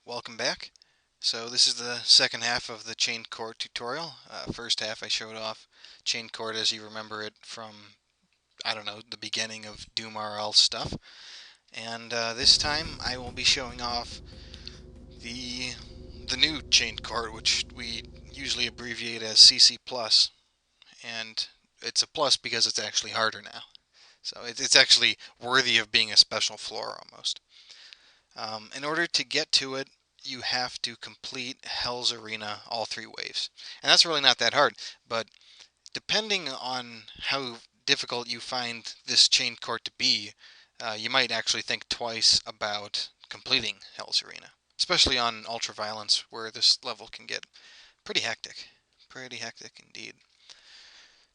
welcome back. So this is the second half of the Chained Court tutorial. First half I showed off Chained Court as you remember it from, I don't know, the beginning of DoomRL stuff. And this time I will be showing off the new Chained Court, which we usually abbreviate as CC+. And it's a plus because it's actually harder now. So it's actually worthy of being a special floor almost. In order to get to it, you have to complete Hell's Arena all three waves. And that's really not that hard, but depending on how difficult you find this Chained Court to be, you might actually think twice about completing Hell's Arena. Especially on Ultraviolence, where this level can get pretty hectic. Pretty hectic indeed.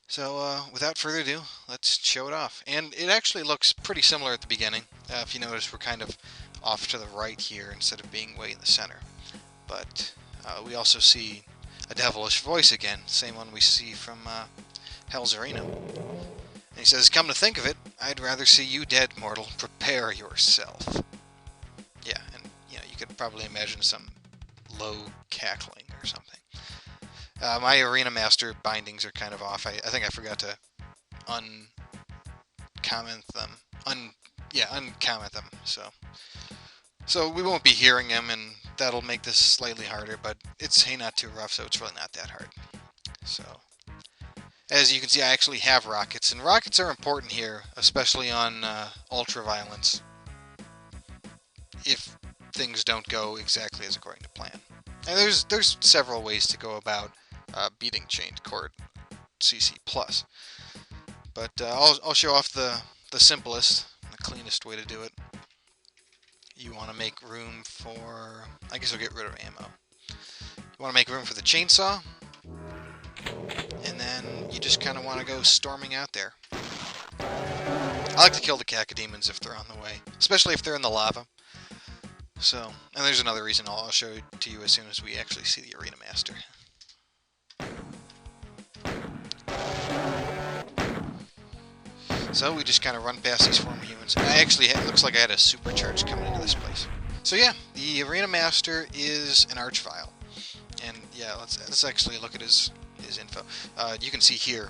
So without further ado, let's show it off. And it actually looks pretty similar at the beginning. If you notice, we're kind of off to the right here instead of being way in the center. But we also see a devilish voice again, same one we see from Hell's Arena. And he says, "Come to think of it, I'd rather see you dead, mortal. Prepare yourself." Yeah, and you could probably imagine some low cackling or something. My Arena Master bindings are kind of off. I think I forgot to uncomment them. Uncomment them. So we won't be hearing them, and that'll make this slightly harder, but it's not too rough, so it's really not that hard. So, as you can see, I actually have rockets, and rockets are important here, especially on Ultraviolence, if things don't go exactly as according to plan. And there's several ways to go about beating Chained Court CC+. But I'll show off the simplest, the cleanest way to do it. You want to make room for, I guess I'll get rid of ammo. You want to make room for the chainsaw, and then you just kind of want to go storming out there. I like to kill the cacodemons if they're on the way, especially if they're in the lava. So, and there's another reason I'll show it to you as soon as we actually see the Arena Master. So we just kind of run past these form humans. And it looks like I had a supercharge coming into this place. So yeah, the Arena Master is an Archvile. And yeah, let's actually look at his info. You can see here,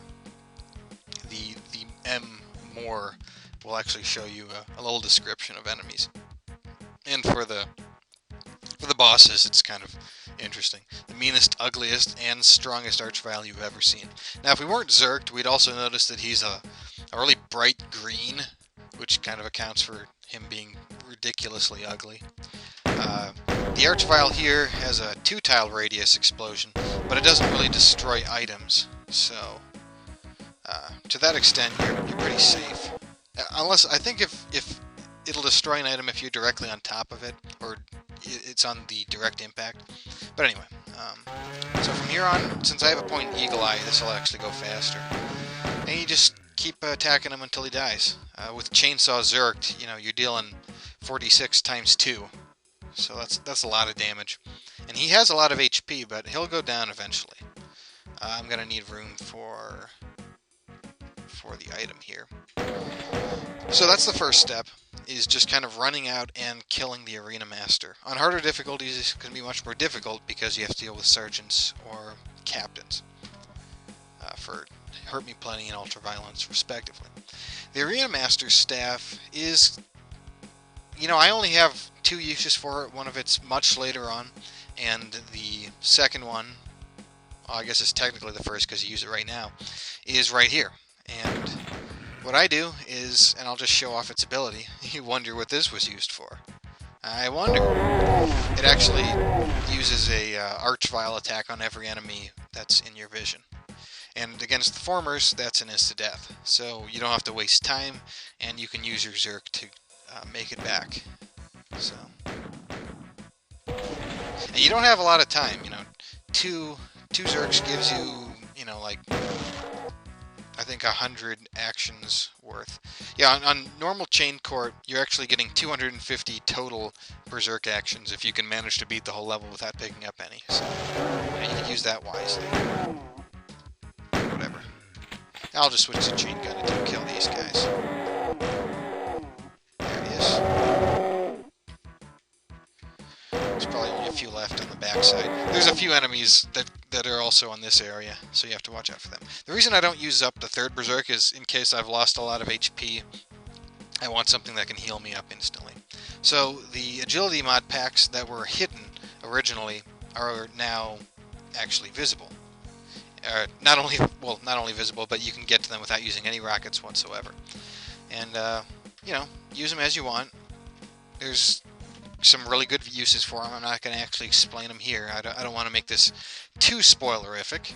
the M more will actually show you a little description of enemies. And for the bosses, it's kind of interesting. The meanest, ugliest, and strongest Archvile you've ever seen. Now, if we weren't Zerged, we'd also notice that he's a really bright green, which kind of accounts for him being ridiculously ugly. The Archvile here has a 2-tile radius explosion, but it doesn't really destroy items, so to that extent, you're pretty safe. Unless, I think if it'll destroy an item if you're directly on top of it, or it's on the direct impact. But anyway, so from here on, since I have a point Eagle Eye, this will actually go faster. And you just keep attacking him until he dies. With Chainsaw Zerged, you're dealing 46 times 2. So that's a lot of damage. And he has a lot of HP, but he'll go down eventually. I'm going to need room for the item here. So that's the first step, is just kind of running out and killing the Arena Master. On harder difficulties, it's going to be much more difficult because you have to deal with sergeants or captains for Hurt Me Plenty and Ultraviolence, respectively. The Arena Master's staff is, I only have 2 uses for it. One of it's much later on, and the second one, I guess it's technically the first because you use it right now, is right here. And what I do is, and I'll just show off its ability, you wonder what this was used for. I wonder. It actually uses a Archvile attack on every enemy that's in your vision. And against the formers, that's an insta-death. So you don't have to waste time, and you can use your Zerg to make it back. So, and you don't have a lot of time, Two Zergs gives you, like, I think 100 actions worth. Yeah, on normal Chained Court, you're actually getting 250 total Berserk actions if you can manage to beat the whole level without picking up any. So, you can use that wisely. Whatever. I'll just switch to Chain Gun and kill these guys. There he is. There's probably only a few left on the backside. There's a few enemies that are also in this area, so you have to watch out for them. The reason I don't use up the third Berserk is in case I've lost a lot of HP. I want something that can heal me up instantly. So the agility mod packs that were hidden originally are now actually visible. Not only visible, but you can get to them without using any rockets whatsoever. And you know, use them as you want. There's some really good uses for them. I'm not going to actually explain them here. I don't want to make this too spoilerific.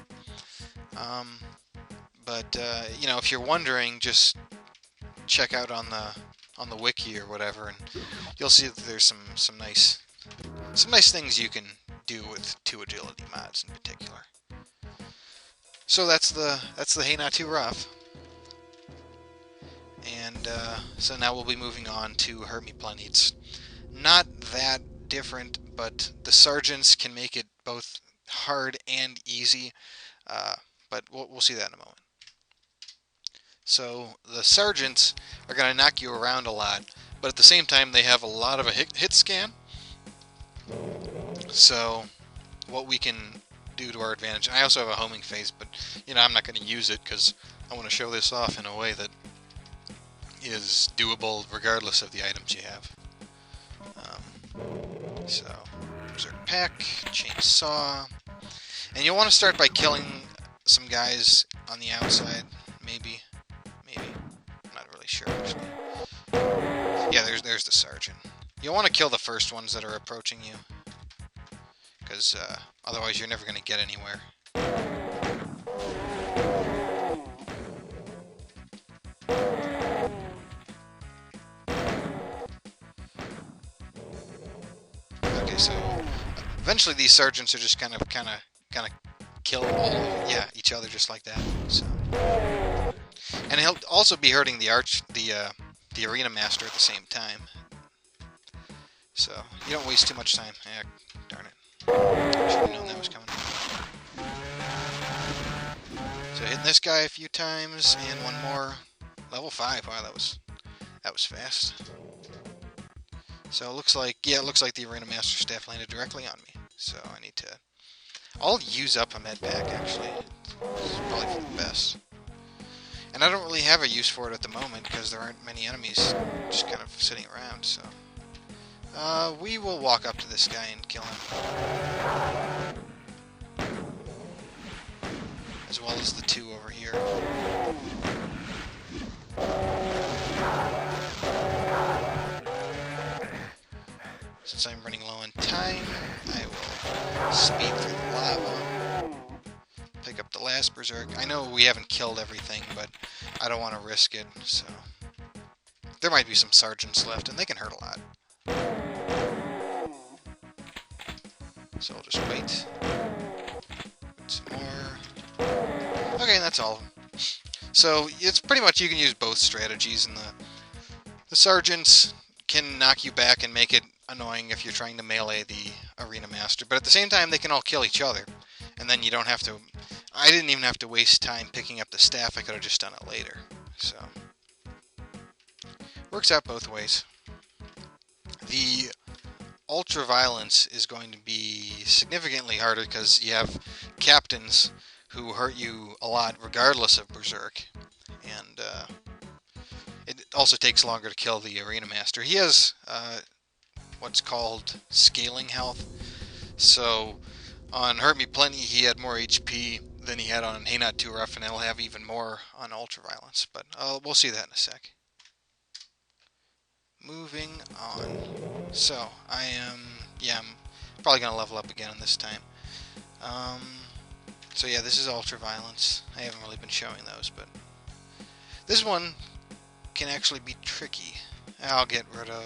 But you know, if you're wondering, just check out on the wiki or whatever, and you'll see that there's some nice things you can do with 2 agility mods in particular. So that's the Hey Not Too Rough. And so now we'll be moving on to Hurt Me Plenty. It's not that different, but the sergeants can make it both hard and easy. But we'll see that in a moment. So the sergeants are going to knock you around a lot, but at the same time they have a lot of a hit scan. So what we can do to our advantage. I also have a homing phase, but you know, I'm not going to use it because I want to show this off in a way that is doable regardless of the items you have. So Berserk Pack, Chainsaw, and you'll want to start by killing some guys on the outside, maybe. I'm not really sure actually. Yeah, there's the sergeant. You'll want to kill the first ones that are approaching you, because otherwise you're never going to get anywhere. Okay, so eventually these sergeants are just kind of kill each other just like that. So, and he'll also be hurting the arena master at the same time. So you don't waste too much time. Darn it. I should have known that was coming. So hitting this guy a few times, and one more. Level 5. Wow, that was fast. So it looks like the arena master staff landed directly on me. So I need to. I'll use up a med pack actually. This is probably for the best. And I don't really have a use for it at the moment because there aren't many enemies just kind of sitting around. So we will walk up to this guy and kill him, as well as the 2 over here. Since I'm running low on time, I will speed through the lava, pick up the last Berserk. I know we haven't killed everything, but I don't want to risk it, so... There might be some sergeants left, and they can hurt a lot. So I'll just wait. Some more. Okay, that's all of them. So it's pretty much you can use both strategies, and the sergeants can knock you back and make it annoying if you're trying to melee the arena master, but at the same time they can all kill each other, and then you don't have to. I didn't even have to waste time picking up the staff. I could have just done it later. So works out both ways. The ultra violence is going to be significantly harder because you have captains who hurt you a lot regardless of Berserk, and it also takes longer to kill the arena master. He has what's called scaling health, so on Hurt Me Plenty he had more HP than he had on Hey Not Too Rough, and he'll have even more on ultra violence, but we'll see that in a sec. Moving on. So I'm probably gonna level up again this time. So yeah, this is ultra violence. I haven't really been showing those, but this one can actually be tricky. I'll get rid of.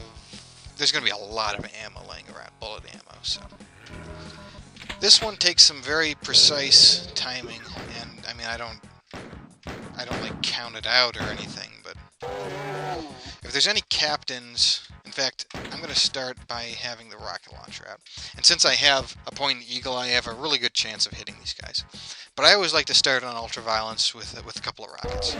There's gonna be a lot of ammo laying around, bullet ammo. So this one takes some very precise timing, and I mean I don't like count it out or anything, but if there's any captains, in fact, I'm going to start by having the rocket launcher out. And since I have a pointed eagle, I have a really good chance of hitting these guys. But I always like to start on ultraviolence with a couple of rockets.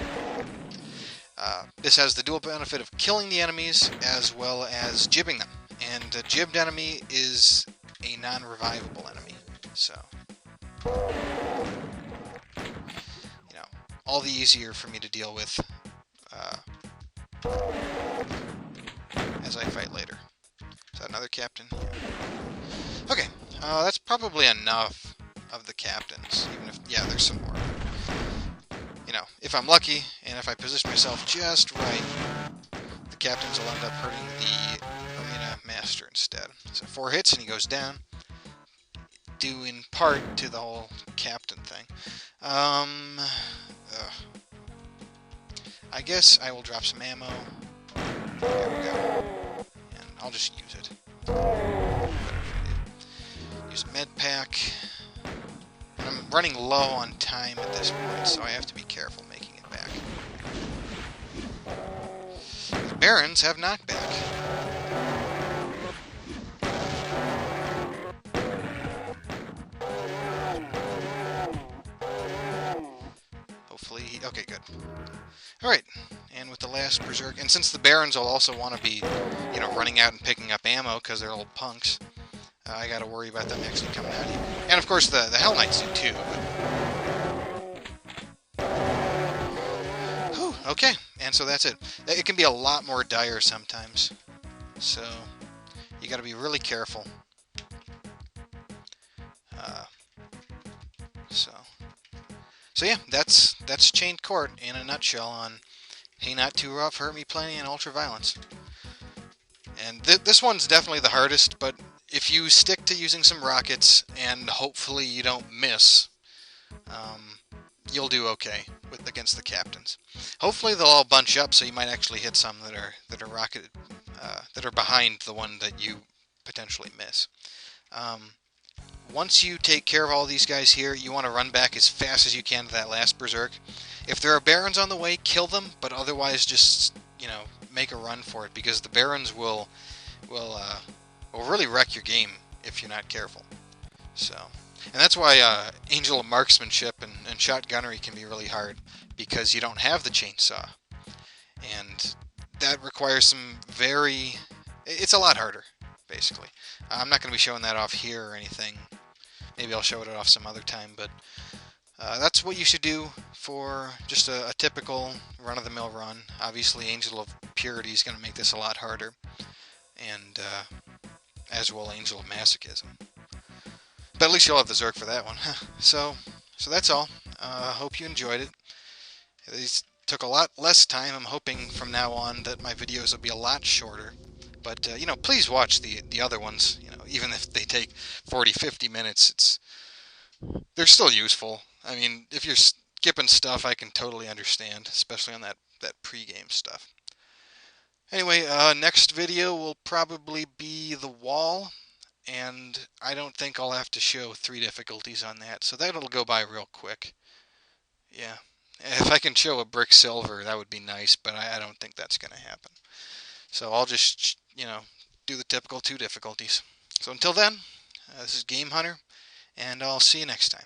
This has the dual benefit of killing the enemies as well as jibbing them. And a jibbed enemy is a non-revivable enemy. So, all the easier for me to deal with as I fight later. Is that another captain? Yeah. Okay, that's probably enough of the captains, even if, yeah, there's some more. If I'm lucky, and if I position myself just right, the captains will end up hurting the Arena Master instead. So 4 hits and he goes down, due in part to the whole captain thing. I guess I will drop some ammo. There we go. And I'll just use it. Use a med pack. I'm running low on time at this point, so I have to be careful making it back. The Barons have knockback. Hopefully, okay, good. Alright, and with the last Berserk, and since the Barons will also want to be, running out and picking up ammo because they're old punks, I gotta worry about them actually coming out here. And of course the Hell Knights do too. Whew, okay, and so that's it. It can be a lot more dire sometimes, so you gotta be really careful. So yeah, that's Chained Court in a nutshell on Hey Not Too Rough, Hurt Me Plenty, and Ultra Violence. And this one's definitely the hardest, but if you stick to using some rockets and hopefully you don't miss, you'll do okay against the captains. Hopefully they'll all bunch up, so you might actually hit some that are rocketed, that are behind the one that you potentially miss. Once you take care of all these guys here, you want to run back as fast as you can to that last Berserk. If there are Barons on the way, kill them, but otherwise just, make a run for it, because the Barons will really wreck your game if you're not careful. So, and that's why Angel of Marksmanship and Shotgunnery can be really hard, because you don't have the chainsaw. And that requires some it's a lot harder, basically. I'm not going to be showing that off here or anything. Maybe I'll show it off some other time, but that's what you should do for just a typical run-of-the-mill run. Obviously, Angel of Purity is going to make this a lot harder, and as will Angel of Masochism. But at least you'll have the Zerk for that one. So that's all. Hope you enjoyed it. These took a lot less time. I'm hoping from now on that my videos will be a lot shorter. But, please watch the other ones. Even if they take 40, 50 minutes, they're still useful. I mean, if you're skipping stuff, I can totally understand, especially on that pre-game stuff. Anyway, next video will probably be the wall, and I don't think I'll have to show 3 difficulties on that, so that'll go by real quick. Yeah. If I can show a brick silver, that would be nice, but I don't think that's going to happen. So I'll just, do the typical 2 difficulties. So until then, this is Game Hunter, and I'll see you next time.